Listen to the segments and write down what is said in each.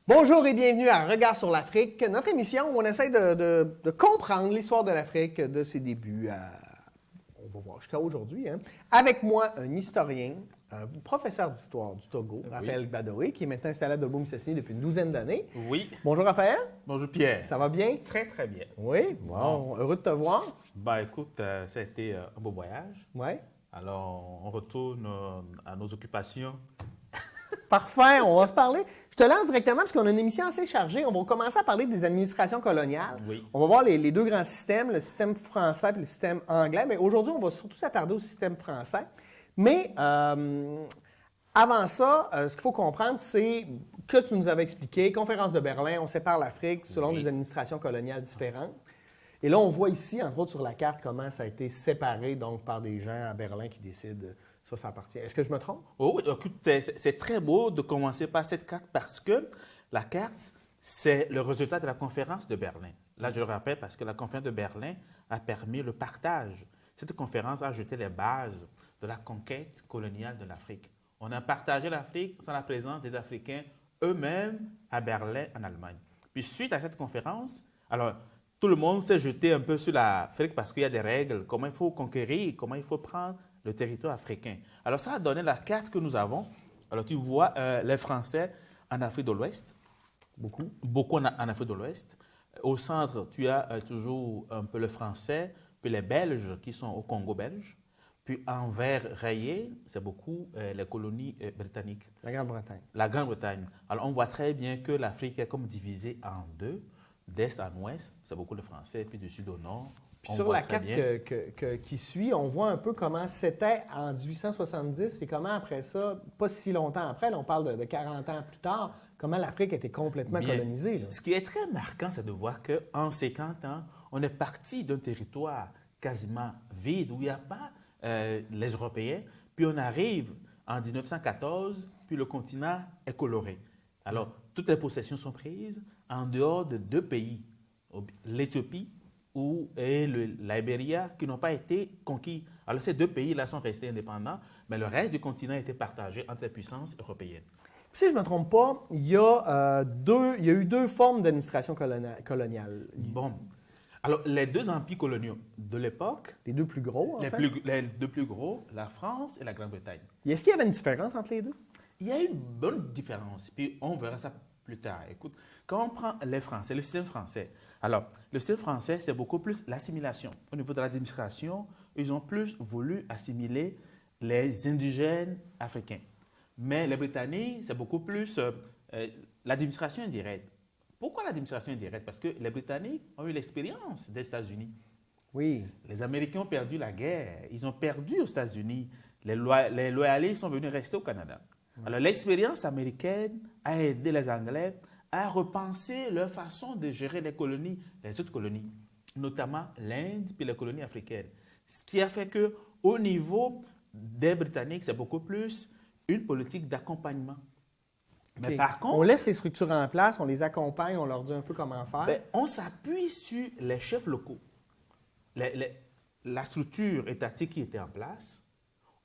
Bonjour et bienvenue à Regard sur l'Afrique, notre émission où on essaie de comprendre l'histoire de l'Afrique de ses débuts on va voir jusqu'à aujourd'hui. Avec moi, un historien, un professeur d'histoire du Togo, Raphaël Badoé, qui est maintenant installé à Dobou-Mississini depuis une douzaine d'années. Oui. Bonjour Raphaël. Bonjour Pierre. Ça va bien? Très, très bien. Oui. Bon, heureux de te voir. Écoute, ça a été un beau voyage. Oui. Alors, on retourne à nos occupations. Parfait, on va se parler. Je te lance directement parce qu'on a une émission assez chargée. On va commencer à parler des administrations coloniales. Oui. On va voir les deux grands systèmes, le système français et le système anglais. Mais aujourd'hui, on va surtout s'attarder au système français. Mais avant ça, ce qu'il faut comprendre, c'est que tu nous avais expliqué, conférence de Berlin, on sépare l'Afrique selon des administrations coloniales différentes. Et là, on voit ici, entre autres sur la carte, comment ça a été séparé donc par des gens à Berlin qui décident ça appartient. Est-ce que je me trompe? Oh, oui, écoute, c'est très beau de commencer par cette carte parce que la carte, c'est le résultat de la conférence de Berlin. Là, je le rappelle parce que la conférence de Berlin a permis le partage. Cette conférence a jeté les bases de la conquête coloniale de l'Afrique. On a partagé l'Afrique sans la présence des Africains eux-mêmes à Berlin, en Allemagne. Puis suite à cette conférence, alors tout le monde s'est jeté un peu sur l'Afrique parce qu'il y a des règles, comment il faut conquérir, comment il faut prendre le territoire africain. Alors ça a donné la carte que nous avons. Alors tu vois les Français en Afrique de l'Ouest, beaucoup en Afrique de l'Ouest. Au centre, tu as toujours un peu le français, puis les Belges qui sont au Congo belge. Puis en vert rayé, c'est beaucoup les colonies britanniques. La Grande-Bretagne. La Grande-Bretagne. Alors on voit très bien que l'Afrique est comme divisée en deux, d'est en ouest, c'est beaucoup le français, puis du sud au nord. Puis sur la carte qui suit, on voit un peu comment c'était en 1870 et comment après ça, pas si longtemps après, là, on parle de 40 ans plus tard, comment l'Afrique a été complètement colonisée. Là. Ce qui est très marquant, c'est de voir qu'en 50 ans, on est parti d'un territoire quasiment vide où il n'y a pas les Européens, puis on arrive en 1914, puis le continent est coloré. Alors, toutes les possessions sont prises en dehors de deux pays, l'Éthiopie et le Libéria, qui n'ont pas été conquis. Alors, ces deux pays-là sont restés indépendants, mais le reste du continent a été partagé entre les puissances européennes. Si je ne me trompe pas, il y a eu deux formes d'administration coloniale. Bon. Alors, les deux empires coloniaux de l'époque... Les deux plus gros, en fait? Les deux plus gros, la France et la Grande-Bretagne. Est-ce qu'il y avait une différence entre les deux? Il y a une bonne différence, puis on verra ça plus tard. Écoute, quand on prend les Français, le système français, alors, le système français, c'est beaucoup plus l'assimilation. Au niveau de l'administration, ils ont plus voulu assimiler les indigènes africains. Mais les Britanniques, c'est beaucoup plus l'administration indirecte. Pourquoi l'administration indirecte? Parce que les Britanniques ont eu l'expérience des États-Unis. Oui. Les Américains ont perdu la guerre. Ils ont perdu aux États-Unis. Les loyalistes sont venus rester au Canada. Alors, l'expérience américaine a aidé les Anglais à repenser leur façon de gérer les colonies, les autres colonies, notamment l'Inde puis les colonies africaines. Ce qui a fait qu'au niveau des Britanniques, c'est beaucoup plus une politique d'accompagnement. Mais par contre, on laisse les structures en place, on les accompagne, on leur dit un peu comment faire. On s'appuie sur les chefs locaux. La structure étatique qui était en place,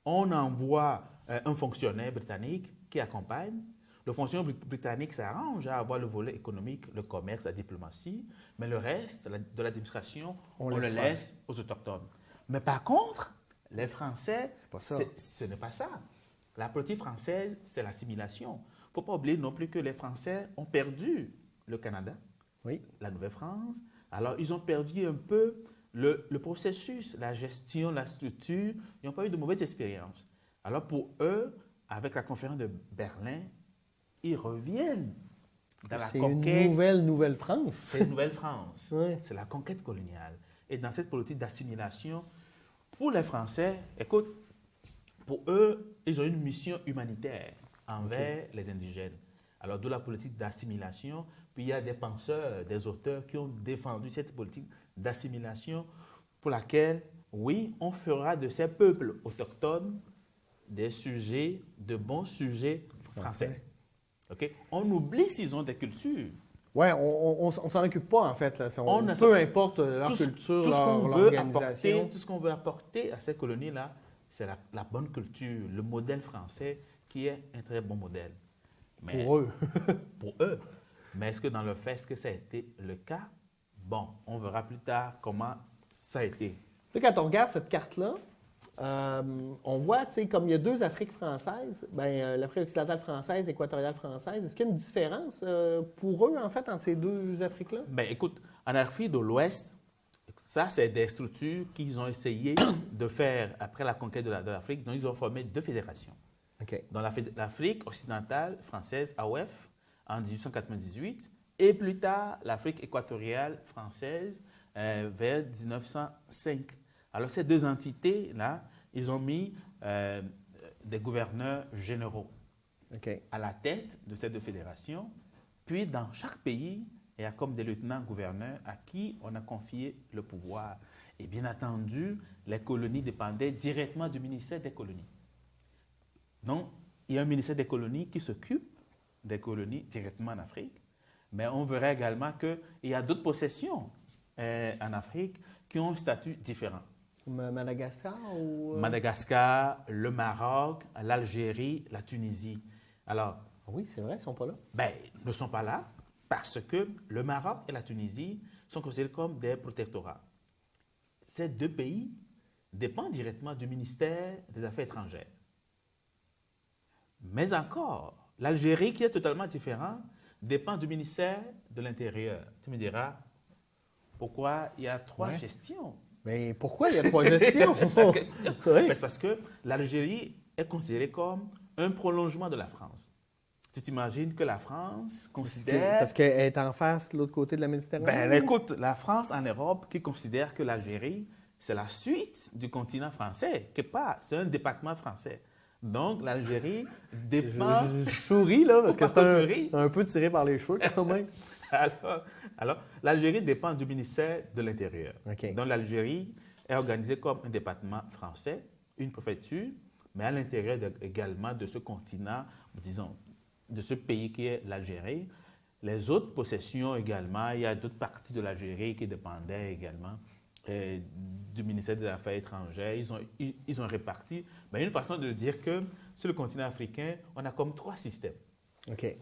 on envoie un fonctionnaire britannique qui accompagne. Le fonctionnaire britannique s'arrange à avoir le volet économique, le commerce, la diplomatie, mais le reste de l'administration, on le laisse aux autochtones. Mais par contre, les Français, ce n'est pas ça. La politique française, c'est l'assimilation. Il ne faut pas oublier non plus que les Français ont perdu le Canada, la Nouvelle-France. Alors, ils ont perdu un peu le processus, la gestion, la structure. Ils n'ont pas eu de mauvaises expériences. Alors, pour eux, avec la conférence de Berlin, ils reviennent dans la conquête. C'est une nouvelle France. C'est une nouvelle France. C'est la conquête coloniale. Et dans cette politique d'assimilation, pour les Français, écoute, pour eux, ils ont une mission humanitaire envers les indigènes. Alors, d'où la politique d'assimilation. Puis, il y a des penseurs, des auteurs qui ont défendu cette politique d'assimilation pour laquelle, oui, on fera de ces peuples autochtones des sujets, de bons sujets français. Okay? On oublie s'ils ont des cultures. Oui, on ne s'en occupe pas, en fait. Là. Peu importe leur culture, leur organisation. Tout ce qu'on veut apporter à ces colonies-là, c'est la bonne culture, le modèle français qui est un très bon modèle. Mais pour eux. Pour eux. Mais est-ce que dans le fait, est-ce que ça a été le cas? Bon, on verra plus tard comment ça a été. Tu sais, quand on regarde cette carte-là, on voit, tu sais, comme il y a deux Afriques françaises, l'Afrique occidentale française, l'équatoriale française, est-ce qu'il y a une différence pour eux, en fait, entre ces deux Afriques-là? Ben, écoute, en Afrique de l'Ouest, ça, c'est des structures qu'ils ont essayé de faire après la conquête de l'Afrique. Donc, ils ont formé deux fédérations. OK. Dans l'Afrique occidentale française, AOF, en 1898, et plus tard, l'Afrique équatoriale française vers 1905. Alors, ces deux entités-là, ils ont mis des gouverneurs généraux OK. à la tête de ces deux fédérations. Puis, dans chaque pays, il y a comme des lieutenants-gouverneurs à qui on a confié le pouvoir. Et bien entendu, les colonies dépendaient directement du ministère des colonies. Donc, il y a un ministère des colonies qui s'occupe des colonies directement en Afrique. Mais on verra également qu'il y a d'autres possessions en Afrique qui ont un statut différent. Madagascar ou... Madagascar, le Maroc, l'Algérie, la Tunisie. Alors, Oui, c'est vrai, ils ne sont pas là. ben, ils ne sont pas là parce que le Maroc et la Tunisie sont considérés comme des protectorats. Ces deux pays dépendent directement du ministère des Affaires étrangères. Mais encore, l'Algérie, qui est totalement différent, dépend du ministère de l'Intérieur. Tu me diras, pourquoi il y a trois gestions? Mais pourquoi il y a trois gestions? La question. Oui. Ben, c'est parce que l'Algérie est considérée comme un prolongement de la France. Tu t'imagines que la France considère... Parce qu'elle est en face, de l'autre côté de la Méditerranée? Ben, écoute, la France en Europe qui considère que l'Algérie, c'est la suite du continent français, que pas, c'est un département français. Donc, l'Algérie dépend... Je souris, là, parce que Pourquoi tu ris? c'est un peu tiré par les cheveux, quand même. Alors, l'Algérie dépend du ministère de l'Intérieur. OK. Donc, l'Algérie est organisée comme un département français, une préfecture, mais à l'intérieur également de ce continent, disons, de ce pays qui est l'Algérie. Les autres possessions également, il y a d'autres parties de l'Algérie qui dépendaient également du ministère des Affaires étrangères. Ils ont réparti. Mais une façon de dire que sur le continent africain, on a comme trois systèmes,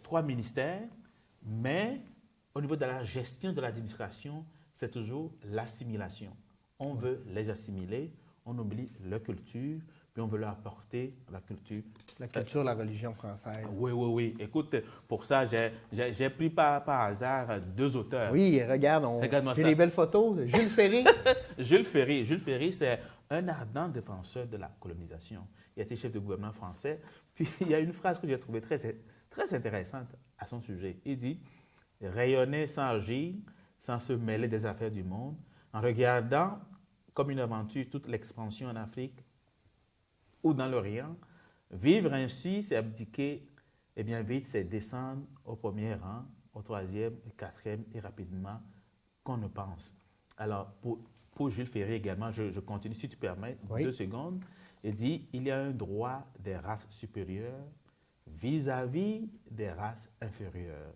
trois ministères, mais au niveau de la gestion de l'administration, c'est toujours l'assimilation. On veut les assimiler, on oublie leur culture, puis on veut leur apporter la culture. La culture, la religion française. Oui. Écoute, pour ça, j'ai pris par hasard deux auteurs. Oui, regarde, Regarde-moi j'ai ça. des belles photos. Jules Ferry. Jules Ferry, c'est un ardent défenseur de la colonisation. Il a été chef de gouvernement français. Puis il y a une phrase que j'ai trouvée très intéressante à son sujet. Il dit « Rayonner sans agir, sans se mêler des affaires du monde, en regardant comme une aventure toute l'expansion en Afrique ou dans l'Orient, vivre ainsi, c'est abdiquer, et bien vite, c'est descendre au premier rang, au troisième, au quatrième, et rapidement qu'on ne pense. » Alors, pour Jules Ferry également, je continue, si tu permets, 2 secondes. Il dit, il y a un droit des races supérieures vis-à-vis des races inférieures.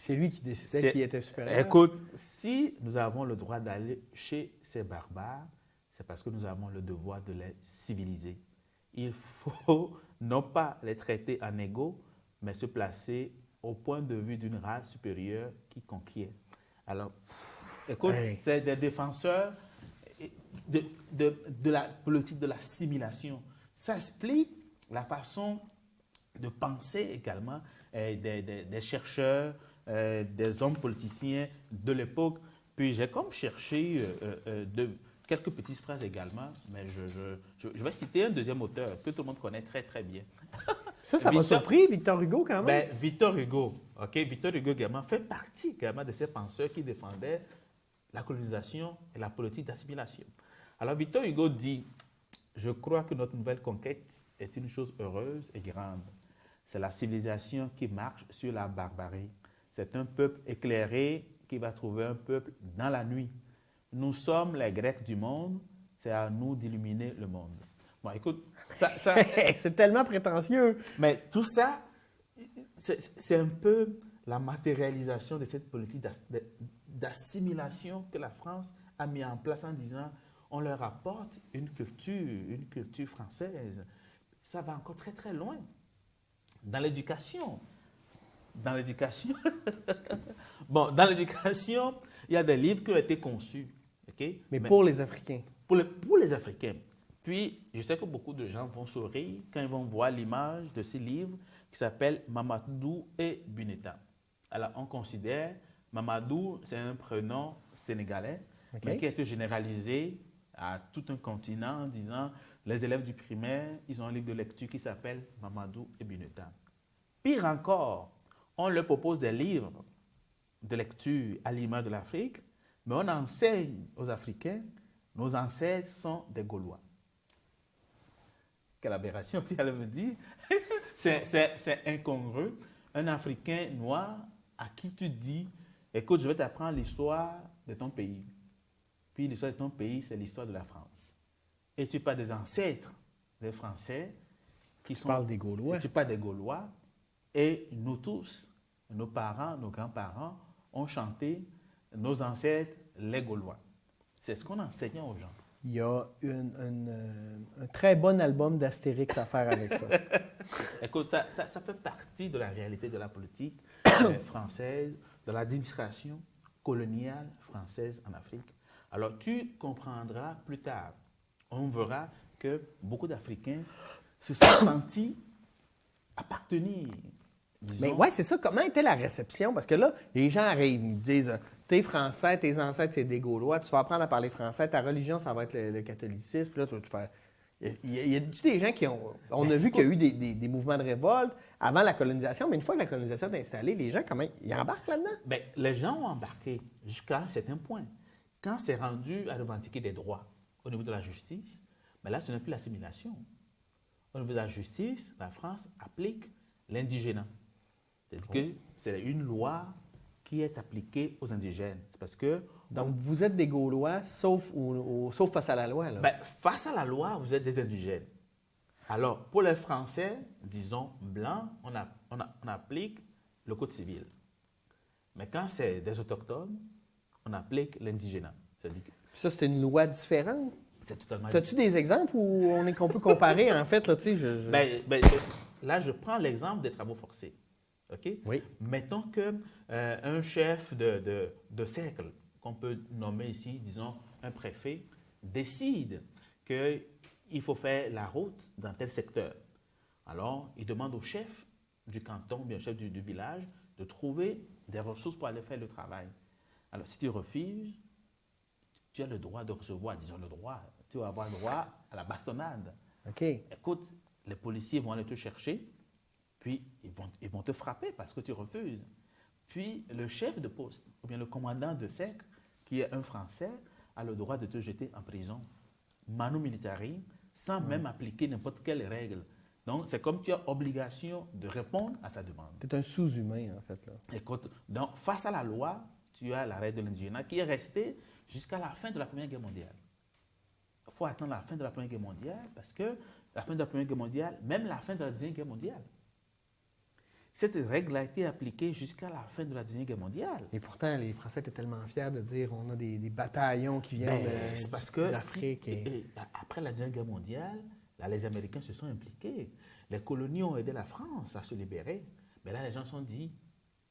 C'est lui qui décidait qui était supérieur. Écoute, si nous avons le droit d'aller chez ces barbares, c'est parce que nous avons le devoir de les civiliser. Il faut non pas les traiter en égaux, mais se placer au point de vue d'une race supérieure qui conquiert. Alors, écoute, c'est des défenseurs de la politique de l'assimilation. Ça explique la façon de penser également des chercheurs, des hommes politiciens de l'époque. Puis j'ai comme cherché quelques petites phrases également, mais je vais citer un deuxième auteur que tout le monde connaît très bien. Ça m'a surpris, Victor Hugo, quand même. Ben, Victor Hugo également fait partie également de ces penseurs qui défendaient la colonisation et la politique d'assimilation. Alors Victor Hugo dit « Je crois que notre nouvelle conquête est une chose heureuse et grande. C'est la civilisation qui marche sur la barbarie. C'est un peuple éclairé qui va trouver un peuple dans la nuit. Nous sommes les Grecs du monde, c'est à nous d'illuminer le monde. » Bon, écoute, ça c'est tellement prétentieux. Mais tout ça, c'est un peu la matérialisation de cette politique d'assimilation que la France a mis en place en disant on leur apporte une culture française. Ça va encore très loin. Dans l'éducation, dans l'éducation, bon, dans l'éducation, il y a des livres qui ont été conçus, ok? Mais pour les Africains. Pour les Africains. Puis, je sais que beaucoup de gens vont sourire quand ils vont voir l'image de ces livres qui s'appellent Mamadou et Buneta. Alors, on considère Mamadou, c'est un prénom sénégalais, mais qui a été généralisé à tout un continent en disant les élèves du primaire, ils ont un livre de lecture qui s'appelle Mamadou et Buneta. Pire encore, on leur propose des livres de lecture à l'image de l'Afrique, mais on enseigne aux Africains, nos ancêtres sont des Gaulois. Quelle aberration, tu allais me dire. C'est incongru. Un Africain noir à qui tu dis, écoute, je vais t'apprendre l'histoire de ton pays. Puis l'histoire de ton pays, c'est l'histoire de la France. Et tu parles des ancêtres des Français qui sont... Tu parles des Gaulois. Tu parles des Gaulois. Et nous tous, nos parents, nos grands-parents, ont chanté nos ancêtres, les Gaulois. C'est ce qu'on enseignait aux gens. Il y a un très bon album d'Astérix à faire avec ça. Écoute, ça fait partie de la réalité de la politique française, de l'administration coloniale française en Afrique. Alors, tu comprendras plus tard, on verra que beaucoup d'Africains se sont sentis appartenir. Disons. Mais ouais, c'est ça. Comment était la réception? Parce que là, les gens arrivent, ils disent t'es français, tes ancêtres, c'est des Gaulois, tu vas apprendre à parler français, ta religion, ça va être le catholicisme. Puis là, tu vas faire. Il y a des gens qui ont. On a vu qu'il y a eu des mouvements de révolte avant la colonisation, mais une fois que la colonisation est installée, les gens, comment ils embarquent là-dedans? Bien, les gens ont embarqué jusqu'à un certain point. Quand c'est rendu à revendiquer des droits au niveau de la justice, mais là, ce n'est plus l'assimilation. Au niveau de la justice, la France applique l'indigénat. C'est-à-dire que c'est une loi qui est appliquée aux indigènes. C'est parce que... Donc, vous êtes des Gaulois, sauf face à la loi, là. Ben, face à la loi, vous êtes des indigènes. Alors, pour les Français, disons blancs, on applique le Code civil. Mais quand c'est des autochtones, on applique l'indigénat. C'est-à-dire que ça, c'est une loi différente? c'est totalement... As-tu des exemples où qu'on peut comparer, en fait, là, tu sais, là, je prends l'exemple des travaux forcés. OK? Oui. Mettons qu'un chef de cercle, qu'on peut nommer ici, disons, un préfet, décide qu'il faut faire la route dans tel secteur. Alors, il demande au chef du canton, bien chef du village, de trouver des ressources pour aller faire le travail. Alors, si tu refuses, tu as le droit de recevoir, disons le droit, tu vas avoir le droit à la bastonnade. OK. Écoute, les policiers vont aller te chercher, puis ils vont te frapper parce que tu refuses. Puis le chef de poste, ou bien le commandant de cercle, qui est un Français, a le droit de te jeter en prison, manu militari, sans même appliquer n'importe quelle règle. Donc, c'est comme tu as obligation de répondre à sa demande. Tu es un sous-humain, en fait, là. Écoute, donc, face à la loi, tu as la règle de l'indigénat qui est restée jusqu'à la fin de la Première Guerre mondiale. Il faut attendre la fin de la Première Guerre mondiale parce que la fin de la Première Guerre mondiale, même la fin de la Deuxième Guerre mondiale, cette règle a été appliquée jusqu'à la fin de la Deuxième Guerre mondiale. Et pourtant, les Français étaient tellement fiers de dire on a des bataillons qui viennent d'Afrique. Et après la Deuxième Guerre mondiale, là, les Américains se sont impliqués. Les colonies ont aidé la France à se libérer. Mais là, les gens se sont dit,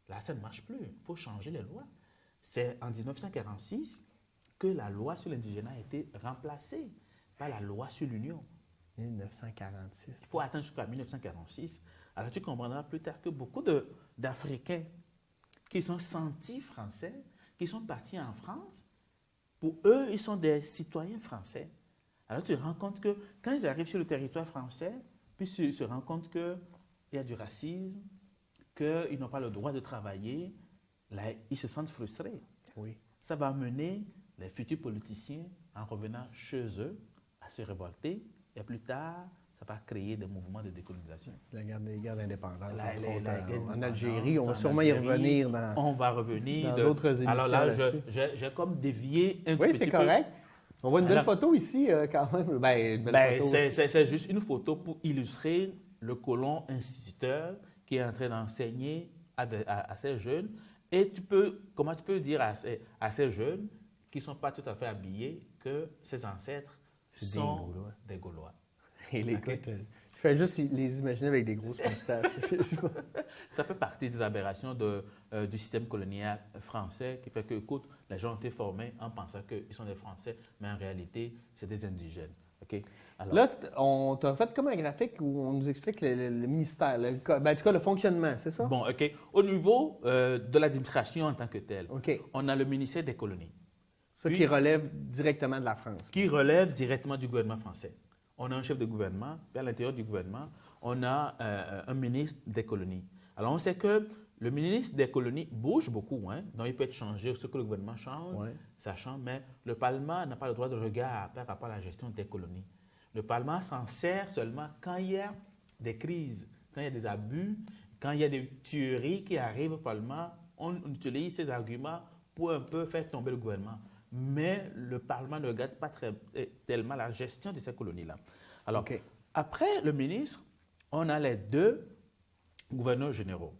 là, ça ne marche plus. Il faut changer les lois. C'est en 1946 que la loi sur l'indigénat a été remplacée par la loi sur l'Union. 1946. Il faut attendre jusqu'à 1946. Alors tu comprendras plus tard que beaucoup d'Africains qui sont sentis français, qui sont partis en France, pour eux, ils sont des citoyens français. Alors tu te rends compte que quand ils arrivent sur le territoire français, puis ils se rendent compte qu'il y a du racisme, qu'ils n'ont pas le droit de travailler, là, ils se sentent frustrés. Oui. Ça va amener les futurs politiciens, en revenant chez eux, à se révolter, et plus tard, ça va créer des mouvements de décolonisation. La guerre d'indépendance. En Algérie, on va sûrement y revenir on va revenir dans d'autres émissions. Alors là, j'ai comme dévié un tout petit peu. Oui, c'est correct. On voit une belle photo ici, quand même. C'est juste une photo pour illustrer le colon instituteur qui est en train d'enseigner à ces jeunes. Et comment tu peux dire à ces jeunes qui ne sont pas tout à fait habillés que ses ancêtres sont des Gaulois. Et écoute, Je fais juste les imaginer avec des grosses moustaches. Ça fait partie des aberrations du système colonial français qui fait que, écoute, les gens ont été formés en pensant qu'ils sont des Français, mais en réalité, c'est des indigènes. OK? Alors, Là, on t'a fait comme un graphique où on nous explique le ministère, en tout cas le fonctionnement, c'est ça? bon, OK. Au niveau de l'administration en tant que telle, OK. on a le ministère des colonies. Ça Puis- qui relève directement de la France. Qui relève directement du gouvernement français. On a un chef de gouvernement, puis à l'intérieur du gouvernement, on a un ministre des colonies. Alors, on sait que le ministre des colonies bouge beaucoup, hein, donc il peut être changé, ce que le gouvernement change, Ouais. ça change, mais le Parlement n'a pas le droit de regard par rapport à la gestion des colonies. Le Parlement s'en sert seulement quand il y a des crises, quand il y a des abus, quand il y a des tueries qui arrivent au Parlement, on utilise ces arguments pour un peu faire tomber le gouvernement. Mais le Parlement ne regarde pas tellement la gestion de ces colonies-là. Alors, OK. après le ministre, on a les deux gouverneurs généraux.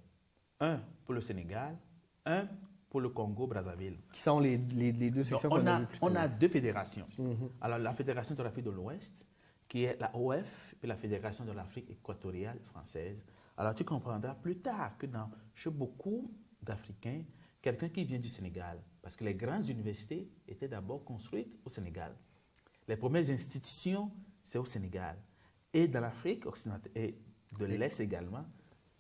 Un pour le Sénégal, un pour le Congo-Brazzaville. Qui sont les deux Donc, sections on qu'on a a, vues plus on tôt. a deux fédérations. Mhm. Alors, la Fédération de l'Afrique de l'Ouest, qui est la OF, et la Fédération de l'Afrique équatoriale française. Alors, tu comprendras plus tard que chez beaucoup d'Africains, quelqu'un qui vient du Sénégal, parce que les grandes universités étaient d'abord construites au Sénégal. Les premières institutions, c'est au Sénégal. Et dans l'Afrique occidentale, et de l'Est également,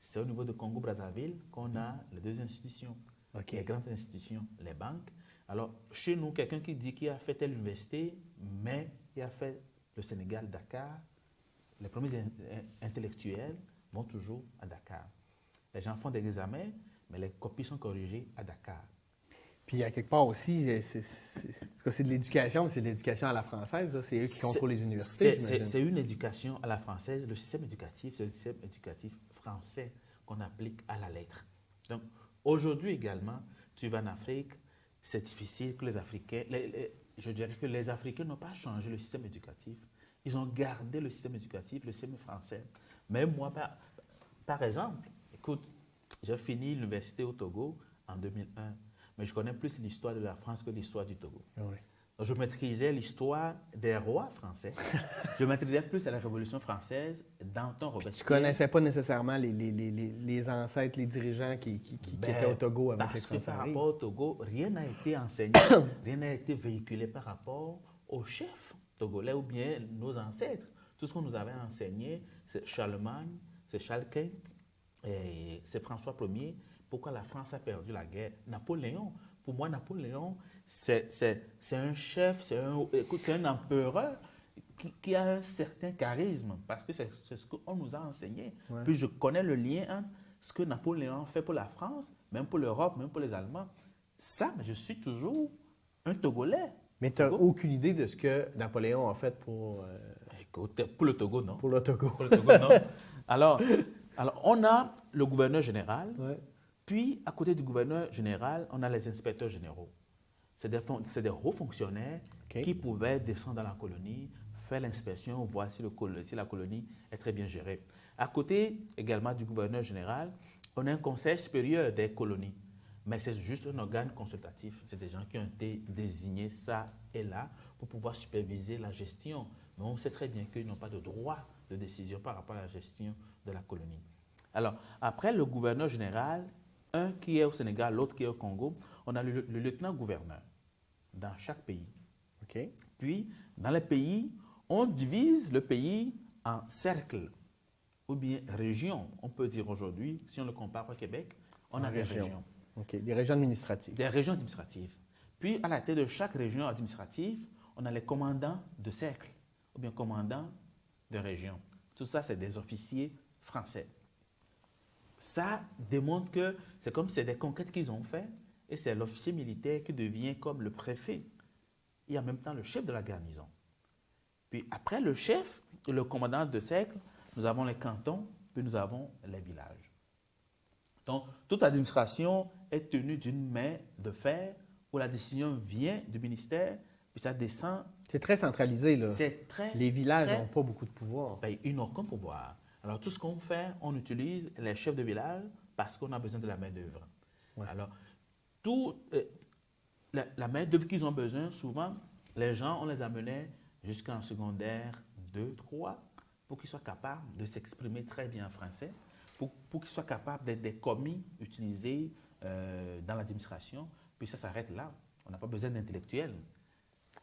c'est au niveau de Congo-Brazzaville qu'on a les deux institutions. OK. Les grandes institutions, les banques. Alors, chez nous, quelqu'un qui dit qu'il a fait telle université, mais il a fait le Sénégal, Dakar, les premiers intellectuels vont toujours à Dakar. Les gens font des examens, mais les copies sont corrigées à Dakar. Puis, à quelque part aussi, c'est de l'éducation, mais c'est de l'éducation à la française. là. C'est eux qui contrôlent les universités, j'imagine. C'est une éducation à la française. Le système éducatif, c'est le système éducatif français qu'on applique à la lettre. Donc, aujourd'hui également, tu vas en Afrique, c'est difficile que les Africains, je dirais que les Africains n'ont pas changé le système éducatif. Ils ont gardé le système éducatif, le système français. Même moi, par exemple, écoute, j'ai fini l'université au Togo en 2001, mais je connais plus l'histoire de la France que l'histoire du Togo. Oui. Donc, je maîtrisais l'histoire des rois français. Je maîtrisais plus la Révolution française, Danton, Robespierre. Tu connaissais pas nécessairement les ancêtres, les dirigeants qui étaient au Togo avec les Parce que Français. par arrivent. rapport au Togo, rien n'a été enseigné, rien n'a été véhiculé par rapport aux chefs togolais ou bien nos ancêtres. Tout ce qu'on nous avait enseigné, c'est Charlemagne, c'est Charles Quint, et c'est François Ier. Pourquoi la France a perdu la guerre? Napoléon. Pour moi, Napoléon, c'est un chef, c'est un empereur qui a un certain charisme, parce que c'est ce qu'on nous a enseigné. Ouais. Puis je connais le lien entre ce que Napoléon fait pour la France, même pour l'Europe, même pour les Allemands. Ça, mais je suis toujours un Togolais. Mais tu n'as Togo. aucune idée de ce que Napoléon a fait pour Écoute, pour le Togo, non. le Togo. Pour le Togo, non. Alors, on a le gouverneur général, Ouais. puis à côté du gouverneur général, on a les inspecteurs généraux. C'est des hauts fonctionnaires OK. qui pouvaient descendre dans la colonie, faire l'inspection, voir si la colonie est très bien gérée. À côté également du gouverneur général, on a un conseil supérieur des colonies. Mais c'est juste un organe consultatif. C'est des gens qui ont été désignés ça et là pour pouvoir superviser la gestion. Mais on sait très bien qu'ils n'ont pas de droit de décision par rapport à la gestion de la colonie. Alors, après le gouverneur général, un qui est au Sénégal, l'autre qui est au Congo, on a le lieutenant-gouverneur dans chaque pays. OK. Puis, dans les pays, on divise le pays en cercles ou bien régions. On peut dire aujourd'hui, si on le compare au Québec, on a des régions. OK. Des régions administratives. Des régions administratives. Puis, à la tête de chaque région administrative, on a les commandants de cercle ou bien commandants de région. Tout ça, c'est des officiers français. Ça démontre que c'est comme c'est des conquêtes qu'ils ont fait et c'est l'officier militaire qui devient comme le préfet et en même temps le chef de la garnison. Puis après le chef et le commandant de cercle, nous avons les cantons, puis nous avons les villages. Donc, toute administration est tenue d'une main de fer où la décision vient du ministère, puis ça descend. C'est très centralisé, là. C'est très. Les villages très- n'ont pas beaucoup de pouvoir. Ben, ils n'ont aucun pouvoir. Alors, tout ce qu'on fait, on utilise les chefs de village parce qu'on a besoin de la main-d'œuvre. Ouais. Alors, la main-d'œuvre qu'ils ont besoin, souvent, les gens, on les amenait jusqu'en secondaire 2, 3. pour qu'ils soient capables de s'exprimer très bien en français, pour qu'ils soient capables d'être des commis utilisés dans l'administration, puis ça s'arrête là. On n'a pas besoin d'intellectuels.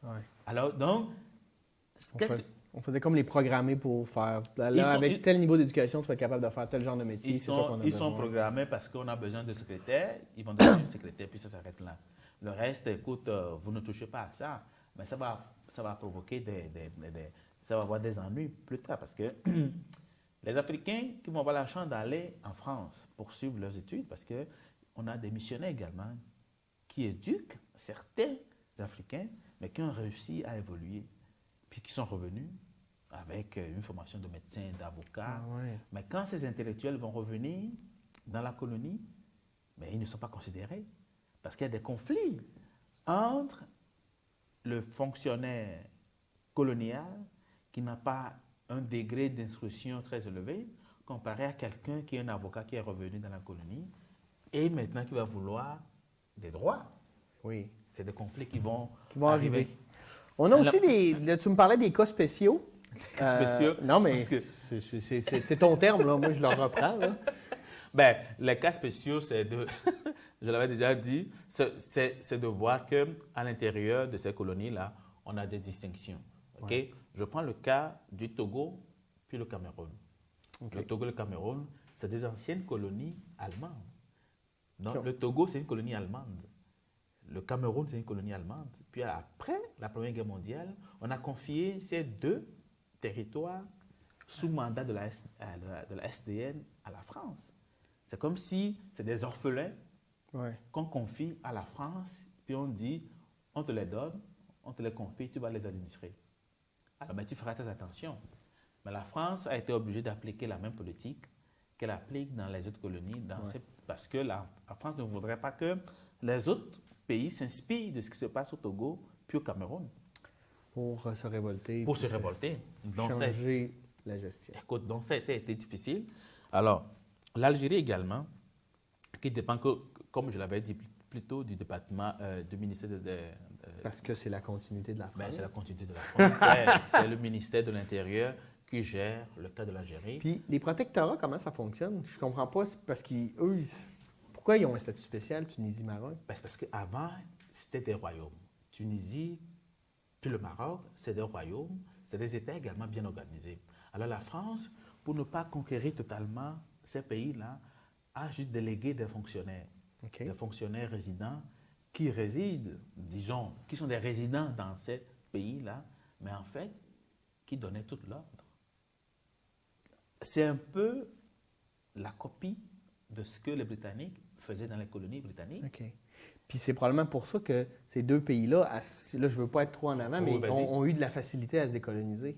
Ouais. Alors, donc, On faisait comme les programmer pour faire. Là, Ils sont- avec ils- tel niveau d'éducation, tu vas être capable de faire tel genre de métier. ils C'est ça qu'on a sont besoin. programmés parce qu'on a besoin de secrétaires, ils vont devenir secrétaires, puis ça s'arrête là. Le reste, écoute, vous ne touchez pas à ça, mais ça va provoquer ça va avoir des ennuis plus tard parce que les Africains qui vont avoir la chance d'aller en France pour suivre leurs études, parce qu'on a des missionnaires également qui éduquent certains Africains, mais qui ont réussi à évoluer, puis qui sont revenus avec une formation de médecin, d'avocat. Ah ouais. Mais quand ces intellectuels vont revenir dans la colonie, mais ils ne sont pas considérés. Parce qu'il y a des conflits entre le fonctionnaire colonial qui n'a pas un degré d'instruction très élevé comparé à quelqu'un qui est un avocat qui est revenu dans la colonie et maintenant qui va vouloir des droits. Oui. C'est des conflits qui vont arriver. On a aussi là, tu me parlais des cas spéciaux. Cas spéciaux. Non, mais Parce que- c'est ton terme, là. Moi, je le reprends. Là. Ben, les cas spéciaux, c'est de, je l'avais déjà dit, c'est de voir qu'à l'intérieur de ces colonies-là, on a des distinctions. OK? Ouais. Je prends le cas du Togo puis le Cameroun. OK. Le Togo et le Cameroun, c'est des anciennes colonies allemandes. Donc, OK. le Togo, c'est une colonie allemande. Le Cameroun, c'est une colonie allemande. Puis après la Première Guerre mondiale, on a confié ces deux territoires sous mandat de la SDN à la France. C'est comme si c'est des orphelins Ouais. qu'on confie à la France, puis on dit, on te les donne, on te les confie, tu vas les administrer. Alors, mais tu feras très attention. Mais la France a été obligée d'appliquer la même politique qu'elle applique dans les autres colonies, parce que la France ne voudrait pas que les autres pays s'inspirent de ce qui se passe au Togo puis au Cameroun Pour se révolter. pour se révolter. Donc, ça, Changer la gestion. écoute, donc ça a été difficile. Alors, l'Algérie également, qui dépend, comme je l'avais dit plus tôt, du département du ministère Parce que c'est la continuité de la France. ben, c'est la continuité de la France. C'est le ministère de l'Intérieur qui gère le cas de l'Algérie. Puis les protectorats, comment ça fonctionne? Je comprends pas. C'est parce qu'eux, pourquoi ils ont un statut spécial, Tunisie, Maroc? Ben, c'est parce qu'avant, c'était des royaumes. Tunisie, puis le Maroc, c'est des royaumes, c'est des États également bien organisés. Alors la France, pour ne pas conquérir totalement ces pays-là, a juste délégué des fonctionnaires. OK. Des fonctionnaires résidents qui résident, disons, qui sont des résidents dans ces pays-là, mais en fait, qui donnaient tout l'ordre. C'est un peu la copie de ce que les Britanniques faisaient dans les colonies britanniques. OK. Puis c'est probablement pour ça que ces deux pays-là, là, je ne veux pas être trop en avant, mais vas-y. ont eu de la facilité à se décoloniser.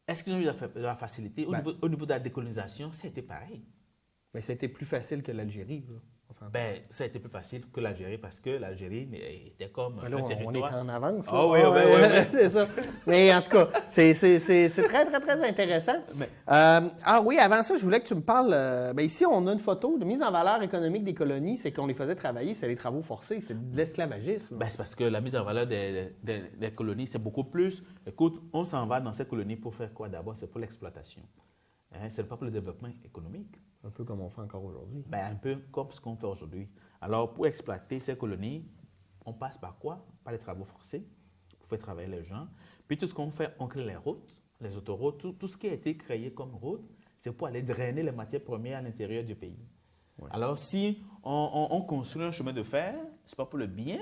Est-ce qu'ils ont eu de la facilité? Ben- Au niveau de la décolonisation, c'était pareil. Mais ça a été plus facile que l'Algérie, là. On s'entend. Ben, ça a été plus facile que l'Algérie parce que l'Algérie était comme Ben là, un on est territoire. en avance. là. Ah oui, oui. C'est ça. Mais en tout cas, c'est très, très, très intéressant. Mais- Oui, avant ça, je voulais que tu me parles. Ici, on a une photo de mise en valeur économique des colonies. C'est qu'on les faisait travailler, c'est les travaux forcés, c'était de l'esclavagisme. Ben, c'est parce que la mise en valeur des colonies, c'est beaucoup plus. Écoute, on s'en va dans ces colonies pour faire quoi d'abord? C'est pour l'exploitation. Hein, ce n'est pas pour le développement économique. Un peu comme on fait encore aujourd'hui. Ben, un peu comme ce qu'on fait aujourd'hui. Alors, pour exploiter ces colonies, on passe par quoi? Par les travaux forcés, pour faire travailler les gens. Puis tout ce qu'on fait, on crée les routes, les autoroutes, tout ce qui a été créé comme route, c'est pour aller drainer les matières premières à l'intérieur du pays. Ouais. Alors, si on construit un chemin de fer, ce n'est pas pour le bien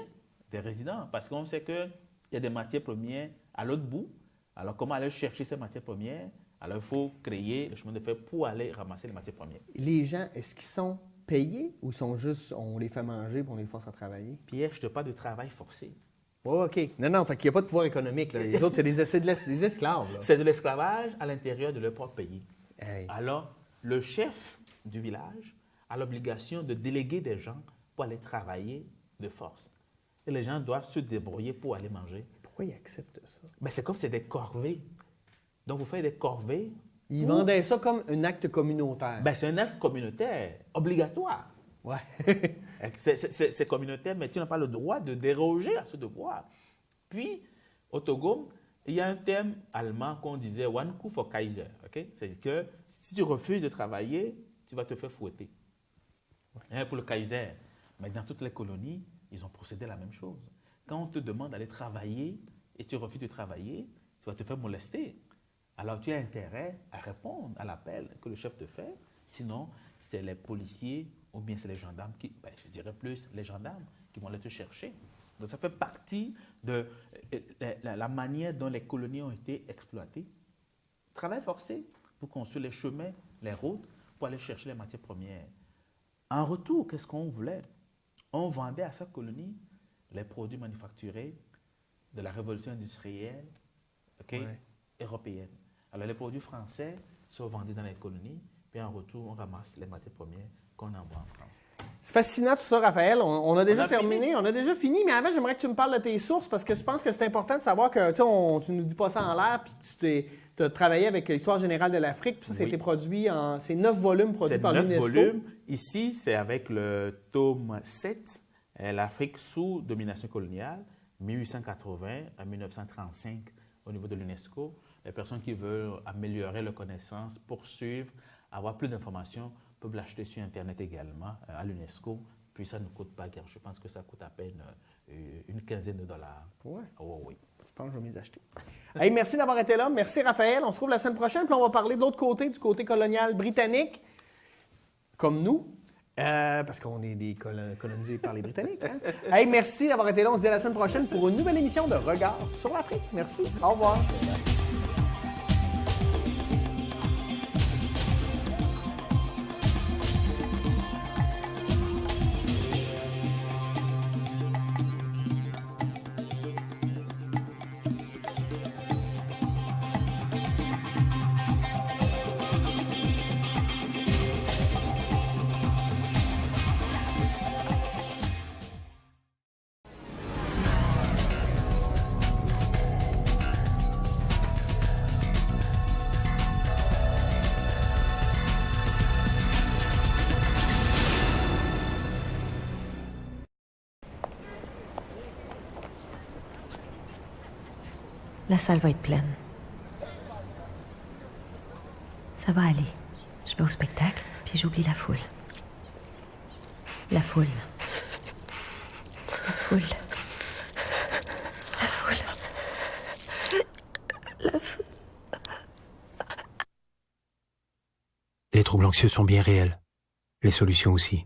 des résidents, parce qu'on sait qu'il y a des matières premières à l'autre bout. Alors, comment aller chercher ces matières premières? Alors, il faut créer le chemin de fer pour aller ramasser les matières premières. Les gens, est-ce qu'ils sont payés ou sont juste, on les fait manger et on les force à travailler? Pierre, je te parle de travail forcé. Oh, OK. Non, fait qu'il n'y a pas de pouvoir économique. Là. Les autres, c'est des esclaves. Là. C'est de l'esclavage à l'intérieur de leur propre pays. Hey. Alors, le chef du village a l'obligation de déléguer des gens pour aller travailler de force. Et les gens doivent se débrouiller pour aller manger. Pourquoi ils acceptent ça? Ben, c'est comme c'est des corvées. Donc, vous faites des corvées. Ils vendaient ça comme un acte communautaire. Ben, c'est un acte communautaire obligatoire. Ouais. C'est communautaire, mais tu n'as pas le droit de déroger à ce devoir. Puis, au Togo, Il y a un terme allemand qu'on disait One coup for Kaiser. Okay? C'est-à-dire que si tu refuses de travailler, tu vas te faire fouetter. Et pour le Kaiser, mais dans toutes les colonies, ils ont procédé à la même chose. Quand on te demande d'aller travailler et tu refuses de travailler, tu vas te faire molester. Alors tu as intérêt à répondre à l'appel que le chef te fait. Sinon, c'est les policiers ou bien c'est les gendarmes qui, je dirais plus les gendarmes qui vont aller te chercher. Donc ça fait partie de la manière dont les colonies ont été exploitées. Travail forcé pour construire les chemins, les routes, pour aller chercher les matières premières. En retour, qu'est-ce qu'on voulait? On vendait à cette colonie les produits manufacturés de la révolution industrielle européenne. Alors les produits français sont vendus dans les colonies, puis en retour, on ramasse les matières premières qu'on envoie en France. C'est fascinant tout ça, Raphaël. On a déjà terminé, on a déjà fini, mais avant, j'aimerais que tu me parles de tes sources parce que je pense que c'est important de savoir que tu ne nous dis pas ça en l'air, puis tu as travaillé avec l'Histoire générale de l'Afrique, puis ça a été produit c'est 9 volumes produits par l'UNESCO. C'est 9 volumes. Ici, c'est avec le tome 7, l'Afrique sous domination coloniale, 1880 à 1935 au niveau de l'UNESCO. Les personnes qui veulent améliorer leurs connaissances, poursuivre, avoir plus d'informations, peuvent l'acheter sur Internet également à l'UNESCO. Puis ça ne coûte pas, car je pense que ça coûte à peine une quinzaine de dollars. Ouais. Oh, oui. Je pense que je vais m'y acheter. Hey, merci d'avoir été là. Merci, Raphaël. On se retrouve la semaine prochaine. Puis on va parler de l'autre côté, du côté colonial britannique, comme nous, parce qu'on est des colonisés par les Britanniques. Hein? Hey, merci d'avoir été là. On se dit à la semaine prochaine pour une nouvelle émission de Regard sur l'Afrique. Merci. Au revoir. La salle va être pleine. Ça va aller. Je vais au spectacle, puis j'oublie la foule. La foule. La foule. La foule. La foule. Les troubles anxieux sont bien réels. Les solutions aussi.